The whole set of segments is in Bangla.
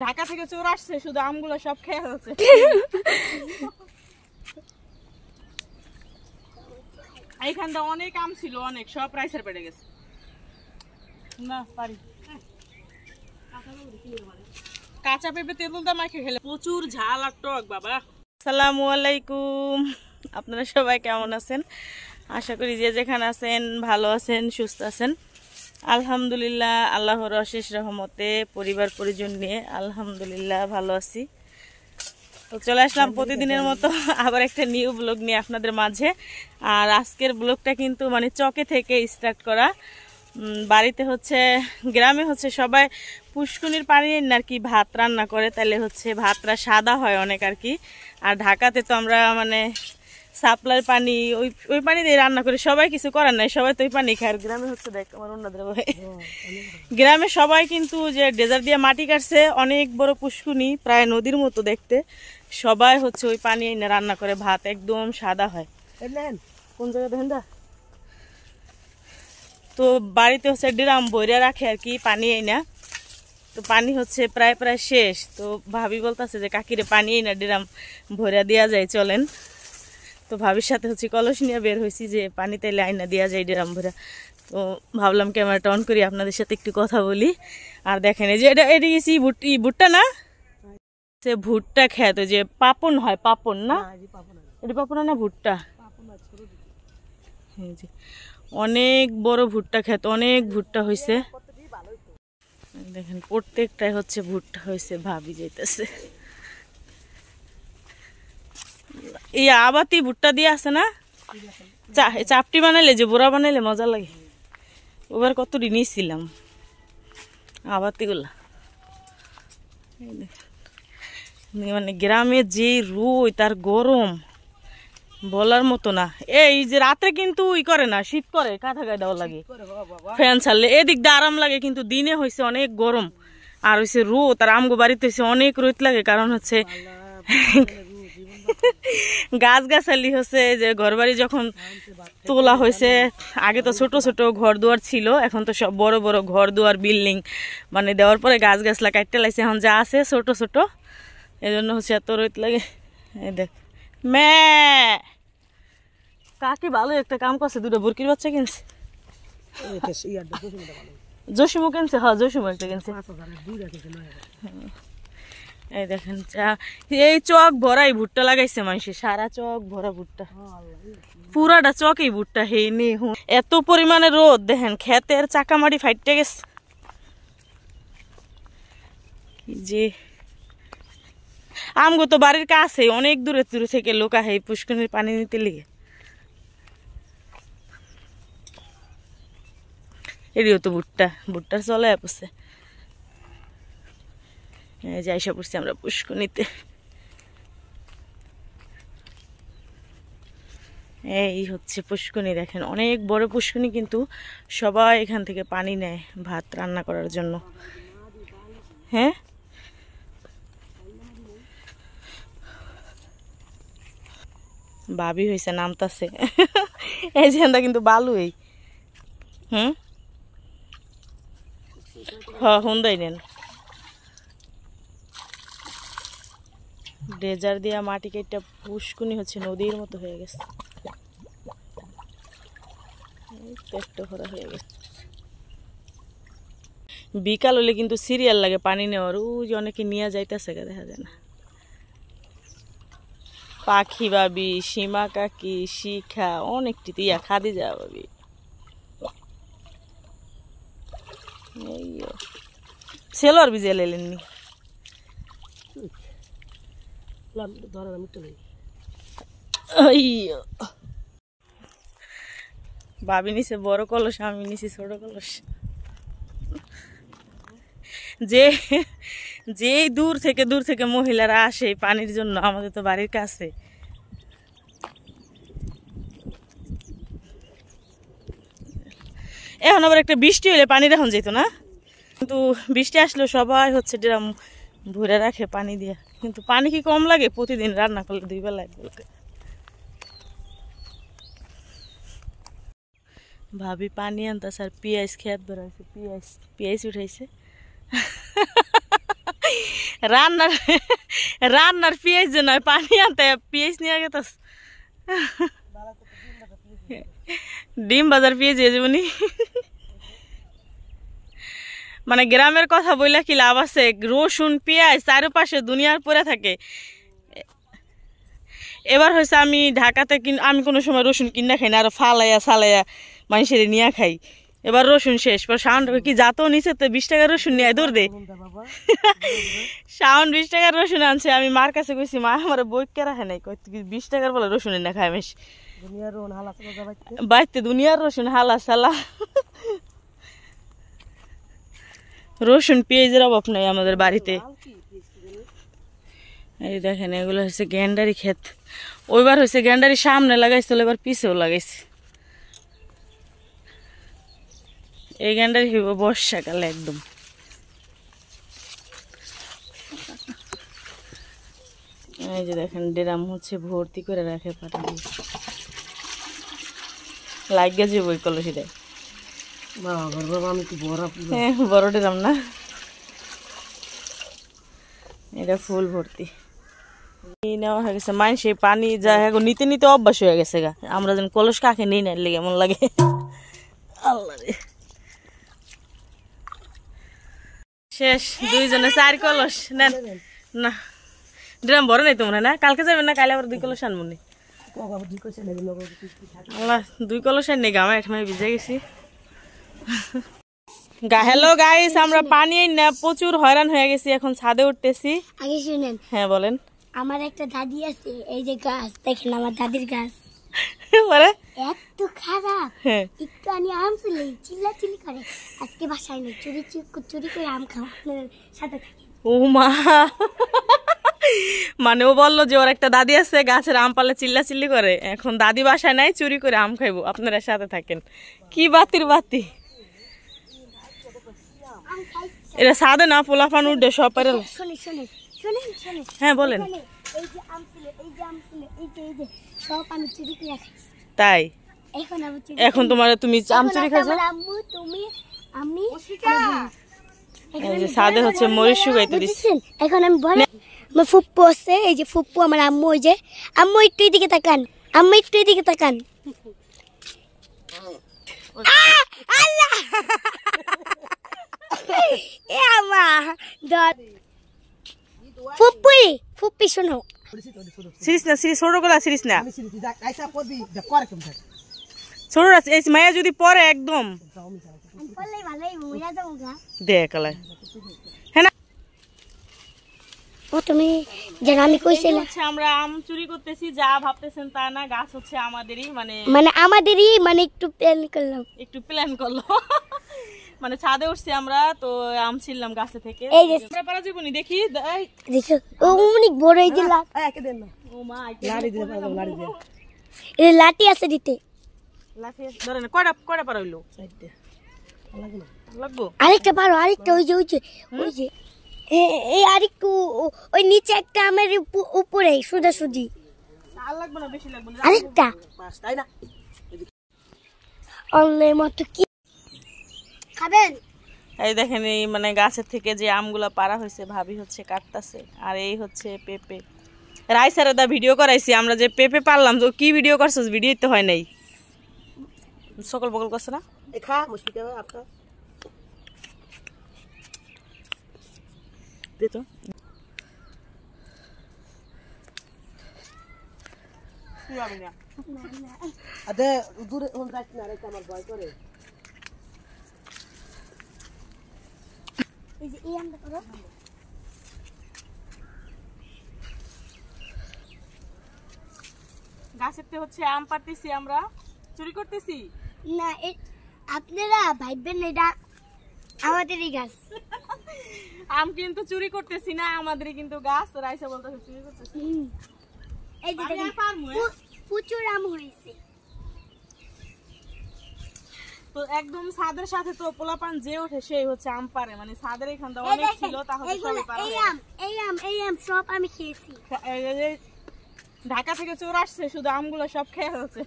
ঢাকা থেকে চোর আসছে, শুধু আমগুলো সব খেয়ে হচ্ছে। এইখানটা অনেক আম ছিল, অনেক, সব রাইসের পেটে গেছে। না পারি কাঁচা পেঁপে তেঁতুলটা মাখে খেলে প্রচুর ঝাল আর টক বাবা। আসসালামু আলাইকুম, আপনারা সবাই কেমন আছেন? আশা করি যে যেখানে আছেন ভালো আছেন, সুস্থ আছেন। আলহামদুলিল্লাহ, আল্লাহর অশেষ রহমতে পরিবার পরিজন নিয়ে আলহামদুলিল্লাহ ভালো আছি। তো চলে আসলাম প্রতিদিনের মতো আবার একটা নিউ ব্লগ নিয়ে আপনাদের মাঝে। আর আজকের ব্লগটা কিন্তু মানে চকে থেকে স্টার্ট করা। বাড়িতে হচ্ছে, গ্রামে হচ্ছে সবাই পুষ্কুনির পানি আর কি ভাত রান্না করে, তাহলে হচ্ছে ভাতটা সাদা হয় অনেক আর কি। আর ঢাকাতে তো আমরা মানে সাপ্লাইয়ের পানি, ওই পানি দিয়ে রান্না করে, সবাই কিছু করার নাই, সবাই তো ওই পানি খায়। আর গ্রামে হচ্ছে দেখ আমার অন্যদের গ্রামে সবাই কিন্তু যে ডেজার্ট দিয়ে মাটি কাটছে, অনেক বড় পুষ্কুনি, প্রায় নদীর মতো দেখতে, সবাই হচ্ছে ওই পানি এনে রান্না করে, ভাত একদম সাদা হয়। কোন জায়গায় দেখেন দা? তো বাড়িতে হচ্ছে ড্রাম ভরে রাখে আর কি পানি এনে। তো পানি হচ্ছে প্রায় প্রায় শেষ। তো ভাবি বলতেছে যে কাকিরে পানি এনে ড্রাম ভরে দেওয়া যায়, চলেন। তো ভাবির সাথে হচ্ছে কলস নিয়ে বের হয়েছি যে পানি তাইলে আইনা দেওয়া যায় ড্রাম ভরে। তো ভাবলাম ক্যামেরাটা অন করি, আপনাদের সাথে একটু কথা বলি। আর দেখেন এই যে এটা গেছি ভুট্টা না, সে ভুট্টা খেত যে পাপন হয়, পাপন না, এটা পাপন না ভুট্টা। অনেক বড় ভুট্টা খেত, অনেক ভুট্টা হয়েছে দেখেন, প্রত্যেকটাই হচ্ছে ভুট্টা হয়েছে। ভাবি যাইতেছে এই আবাতি ভুট্টা দিয়ে আছে না, চাপটি বানাইলে যে বোরা বানাইলে মজা লাগে। ওবার কত নিয়েছিলাম আবাতি গুলা। মানে গ্রামে যে রোদ তার গরম বলার মতো না। এই যে রাতে কিন্তু ই করে না, শীত করে, কাঁথা গায়ে দেওয়া লাগে, ফ্যান ছাড়লে এদিক দিয়ে আরাম লাগে, কিন্তু দিনে হয়েছে অনেক গরম। আর হয়েছে রোদ, আর আমগো বাড়িতে হয়েছে অনেক রোদ লাগে, কারণ হচ্ছে গাছ গাছালি হচ্ছে যে ঘর বাড়ি যখন তোলা হয়েছে, আগে তো ছোট ছোট ঘর দুয়ার ছিল, এখন তো সব বড় বড় ঘর দুয়ার বিল্ডিং মানে দেওয়ার পরে গাছ গাছলা কাটতে লাগছে, এখন যা আছে ছোট ছোট, এই জন্য হচ্ছে এত রোদ লাগে। এই দেখ মে কাকি ভালো একটা কাম করছে, দুটো বুরকির বাচ্চা কিনছে, জসিমও কিনছে। হ্যাঁ জসিমও একটা কিনছে। এই দেখেন এই চক ভরাই ভুট্টা লাগাইছে মানুষে, সারা চক ভরা ভুট্টা, পুরাটা চকেই ভুট্টা। হে নে এত পরিমাণে রোদ, দেখেন ক্ষেতের চাকামাটি ফাইটে গেছে। যে আমগো তো বাড়ির কাছে, অনেক দূরে দূরে থেকে লোক আহে পুষ্করিণীর পানি নিতে লিগে। এরিও তো ভুট্টা, ভুট্টার চলে পড়ছে। যাইসা পড়ছি আমরা পুষ্করিণীতে। এই হচ্ছে পুষ্করিণী, দেখেন অনেক বড় পুষ্করিণী, কিন্তু সবাই এখান থেকে পানি নেয় ভাত রান্না করার জন্য। হ্যাঁ ভাবি হয়েছে নামতাছে এই যে কিন্তু বালু এই হুন্দাই নেন, ড্রেজার দিয়া মাটি কেটে পুষ্কুনি হচ্ছে নদীর মতো হয়ে গেছে, পেটটা ভরা হয়ে গেছে। বিকাল হলে কিন্তু সিরিয়াল লাগে পানি নেওয়ার, ওই যে অনেকে নিয়ে যাইতেছে, দেখা যায় না। পাখি ভাবি, সীমা কাকি, শিখা, অনেকটি ইয়া খাদি যা ভাবি, সেলর বিজে লেলেননি ভাবি নিছে বড় কলস, আমি নিছি ছোট কলস। যে যে দূর থেকে মহিলারা আসে পানির জন্য, আমাদের তো বাড়ির কাছে। এখন আবার একটা বৃষ্টি হলে পানি এখন যেত না, কিন্তু বৃষ্টি আসলে সবাই হচ্ছে ড্রাম ভরে রাখে পানি দিয়ে। কিন্তু পানি কি কম লাগে? প্রতিদিন রান্না করলে 2 বেলা 1 বেলা। ভাবি পানি আনতা স্যার, পেঁয়াজ খেত ধরাইছে, পেঁয়াজ উঠাইছে। রান্নার রান্নার পেঁয়াজ নয়, পানি আনতে পেঁয়াজ নিয়ে গেতাস। ডিম বাজার পেঁয়াজ হয়ে যাবনি। মানে গ্রামের কথা বইলা কি লাভ আছে? রসুন পেঁয়াজ চারপাশে দুনিয়ার পরে থাকে। এবার হয়েছে আমি ঢাকাতে আমি কোনো সময় রসুন কিনা খাই না, আর ফালাইয়া সালাইয়া মানুষের নিয়ে খাই। এবার রসুন শেষ, পর শাওন কি যাতো নিচে তো 20 টাকার রসুন নিয়ে দৌড় দে। শাওন 20 টাকার রসুন আনছে, আমি মার কাছে কইছি মা আমার বই কে রাখে নাই, 20 টাকার বলে রসুন না খাই মেশ বাইতে দুনিয়ার রসুন হালা সালা। রসুন পেঁয়াজের অভাব নাই আমাদের বাড়িতে। এই দেখেন এগুলো হচ্ছে গ্যান্ডারি ক্ষেত। ওইবার হচ্ছে গ্যান্ডারি সামনে লাগাইছিল, এবার পিছেও লাগাইছে। এই গ্যান্ডারি হইব বর্ষাকালে একদম। এই যে দেখেন ড্রাম হচ্ছে ভর্তি করে রাখে পাটা দিয়ে, লাগিয়ে যাবো ওই কলসিটায়। হ্যাঁ বড় ড্রাম না, এটা ফুল ভর্তি নেওয়া হয়ে গেছে। মানুষ এই পানি যা এখন নিতে নিতে অভ্যাস হয়ে গেছে গা। আমরা যেন কলস কাকে নিই না লেগে এমন লাগে। আল্লাহ রে, শেষ 2 জনে 4 কলস নেন না। ড্রাম ভরে নাই তোমরা না? কালকে যাবেন না? কালে আবার 2 কলস আনবো নি। আল্লাহ 2 কলস আন নেই, গামা একসময় ভিজে গেছি। হ্যালো গাইস, আমরা পানি না প্রচুর হয়রান হয়ে গেছি, এখন ছাদে উঠতেছি। আগে শুনেন। হ্যাঁ বলেন। আমার একটা দাদি আছে, এই যে গাছ দেখেন আমার দাদির গাছ বলে এত খারাপ, একটু আনি আম চলে চিল্লাচিল্লি করে। আজকে বাসায় নেই, চুরি চুরি করে আম খাও, আপনার সাথে থাকি। ও মা, মানে ও বললো যে ওর একটা দাদি আছে গাছের আম পালে চিল্লাচিল্লি করে, এখন দাদি বাসায় নাই, চুরি করে আম খাইবো, আপনারা সাথে থাকেন। কি বাতির বাতি এটা, সাদে না পোলাফান উঠে সব পারে। হ্যাঁ বলেন। এই যে আম ছিল, এই যে আম ছিল, এই যে সব আমি চুরি করে খাইছি। তাই এখন তোমার তুমি আম চুরি খাইছো? আম্মু তুমি আমি এই যে সাদে হচ্ছে মরিচ শুকাইতে দিছি। এখন আমি বলে আমার ফুপ্পু আছে, এই যে ফুপ্পু আমার আম্মু, ওই যে আম্মু একটু এদিকে তাকান, আম্মু একটু এদিকে তাকান। আল্লাহ এ আমা দর ফুপ্পি ফুপ্পি শোনো, সিরিস না, সিরিস ছোট গলা সিরিস না, ছোট এই মায়া যদি পরে একদম দেখ হ্যাঁ না। ও তুমি যেন আমি কইছিলাম আমরা আম চুরি করতেছি, যা ভাবতেছেন তা না, গাছ হচ্ছে আমাদেরই, মানে আমাদেরই, মানে একটু প্ল্যান করলো মানে ছাদে উঠছি আমরা তো আম ছিললাম গাছে থেকে। এই যে আমরা পারা জীবনী দেখি দেখো ও অনেক বড়, এই যে একে দেন না, ও মা লাড়ি দিতে পারবো, লাড়ি দে, এই লাঠি আছে দিতে, লাঠি ধরেন কয়টা পারা হইলো? 4টা লাগবো। আরেকটা পারো, আরেকটা ওই যে ওই যে এই আরেকটু ওই নিচে একটা আমের উপরে সোজাসুজি। আর লাগবে না, বেশি লাগবে না, আরেকটা বাস তাই না। অনলাইন মত কি খাবেন? এই দেখেন এই মানে গাছের থেকে যে আমগুলা পারা হয়েছে ভাবি হচ্ছে কাটতাছে, আর এই হচ্ছে পেঁপে। রাইসারে দা ভিডিও করাইছি আমরা যে পেঁপে পারলাম, তো কি ভিডিও করছস? ভিডিও তো হয় নাই, সকল বকল করছ না। খা মুশকিল আপকা দে তো। আদে দূরে ওন রাখ না, রে আমার ভয় করে। এই যে এই আমটা করো। গাছেতে হচ্ছে আম পাড়তেছি, আমরা চুরি করতেছি না। আপনারা ভাইবেন এটা আমাদেরই গাছ। আম কিন্তু চুরি করতেছি না, আমাদেরই কিন্তু গাছ। রাইসা বলতেছে চুরি করতেছি। এই যে দেখেন প্রচুর আম হয়েছে। তো একদম ছাদের সাথে তো পোলাপান যে ওঠে সেই হচ্ছে আম পারে, মানে ছাদের এখানটা অনেক ছিল, তাহলে সবই পারা। এই আম সব আমি খেয়েছি। ঢাকা থেকে চোর আসছে, শুধু আমগুলো সব খেয়ে হচ্ছে।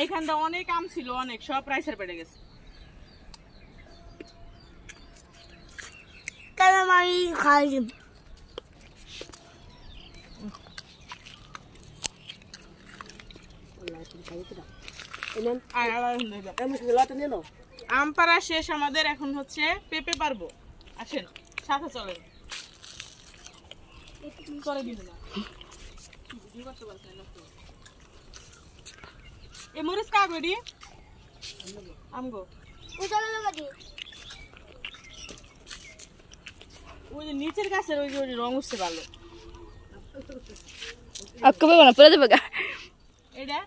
এইখানটা অনেক আম ছিল, অনেক, সব রাইসের পেটে গেছে। খাই আম পাড়া শেষ আমাদের, এখন হচ্ছে পেঁপে পারবো। আসেন সাথে চলেন। এই মরিচ কাগো রে আমগো ওই যে নিচের গাছের ওই যে রং উঠছে ভালো। এটা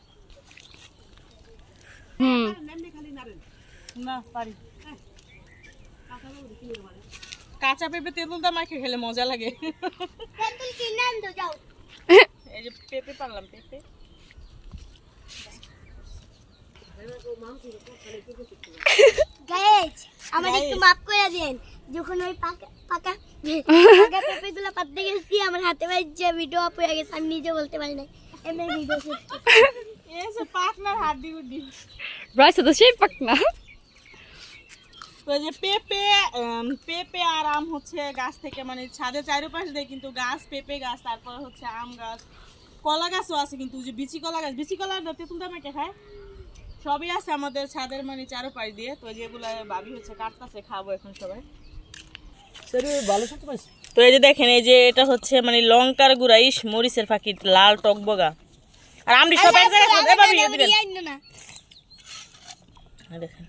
না পারি কাঁচা পেঁপে তেঁতুলটা মাখে খেলে মজা লাগে। এই যে পেঁপে পারলাম, পেঁপে আমার একটু মাফ করে দেন। যখন ওই পাকা পাকা পেঁপে গুলো পাততে গেছি আমার হাতে বাজছে, ভিডিও অফ হয়ে গেছে, আমি নিজে বলতে পারি না। এমনি ভিডিও এসে পাকনার হাড্ডি গুড্ডি রাইস তো সেই পাকনা। তো যে পেঁপে পেঁপে আর আম হচ্ছে গাছ থেকে, মানে ছাদের চারপাশ দিয়ে কিন্তু গাছ, পেঁপে গাছ, তারপর হচ্ছে আম গাছ, কলা গাছও আছে, কিন্তু যে বিচি কলা গাছ, বিচি কলা তেঁতুলটা মেখে খায়, সবই আছে আমাদের ছাদের মানে চারপাশ দিয়ে। তো যেগুলো ভাবি হচ্ছে কাটতেছে, খাবো এখন সবাই। তো এই যে দেখেন, এই যে এটা হচ্ছে মানে লঙ্কার গুঁড়া, ইস মরিচের ফাঁকি, লাল টকবগা, আর আমরি সব এক জায়গায় দেখেন।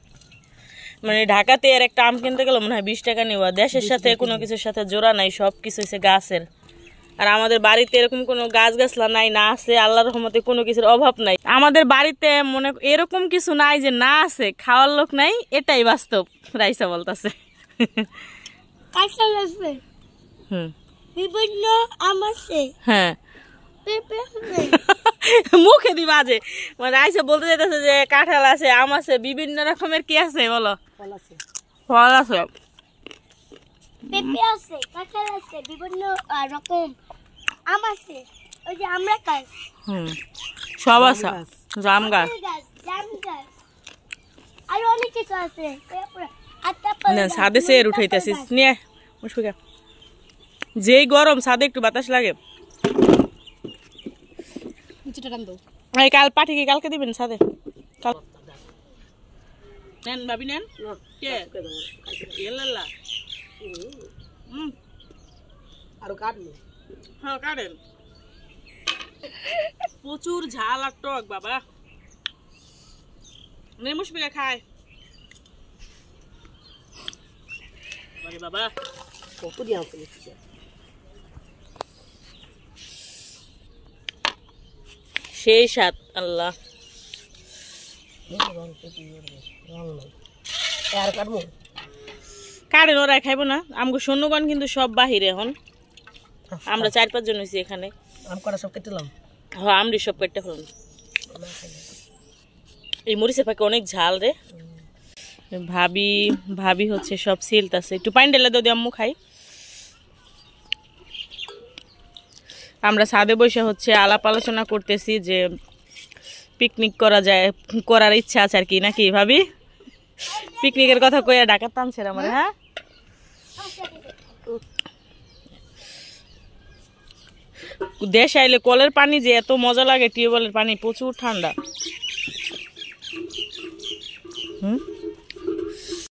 মানে ঢাকাতে আর একটা আম কিনতে গেল মনে হয় 20 টাকা নেওয়া। দেশের সাথে কোনো কিছুর সাথে জোড়া নাই, সব কিছু হচ্ছে গাছের। আর আমাদের বাড়িতে এরকম কোনো গাছ গাছলা নাই, না আছে আল্লাহর রহমতে কোনো কিছুর অভাব নাই। আমাদের বাড়িতে মনে এরকম কিছু নাই যে না আছে, খাওয়ার লোক নাই, এটাই বাস্তব। রাইসা বলতেছে বিভিন্ন আম আছে, হ্যাঁ পেঁপে মুখে দিবা যে মানে রাইসা বলতে চাইতেছে যে কাঁঠাল আছে, আম আছে, বিভিন্ন রকমের কি আছে বলো, ফল আছে, পেঁপে আছে, কাঁঠাল আছে, বিভিন্ন রকম আম আছে, ওই যে আমরা গাছ, সব আছে, জাম গাছ, জাম গাছ, আর অনেক কিছু আছে। ছাদে সের উঠাইতেছিস নিয়ে মুশফিকা, যেই গরম ছাদে একটু বাতাস লাগে। কাল পাঠি কি কালকে দিবেন ছাদে? নেন ভাবি নেন, হ্যাঁ কাটেন। প্রচুর ঝাল আর টক বাবা, মুশফিকা খায় বাবা। সেই স্বাদ আল্লাহ। কাটেন, ওরা খাইবো না। আমগো সৈন্যগণ কিন্তু সব বাহিরে এখন, আমরা 4-5 জন হয়েছি এখানে। হ্যাঁ আমরি সব কেটে ফেলাম। এই মরিচের পাকে অনেক ঝাল রে। ভাবি হচ্ছে সব সিলতাছে, একটু পানি ঢেলে দাও, আম্মু খাই। আমরা ছাদে বসে হচ্ছে আলাপ আলোচনা করতেছি যে পিকনিক করার ইচ্ছা আছে আর কি, নাকি ভাবি? পিকনিকের কথা কইয়া ঢাকা টানছে আমার। হ্যাঁ দেশ আইলে কলের পানি যে এত মজা লাগে, টিউবওয়েলের পানি প্রচুর ঠান্ডা।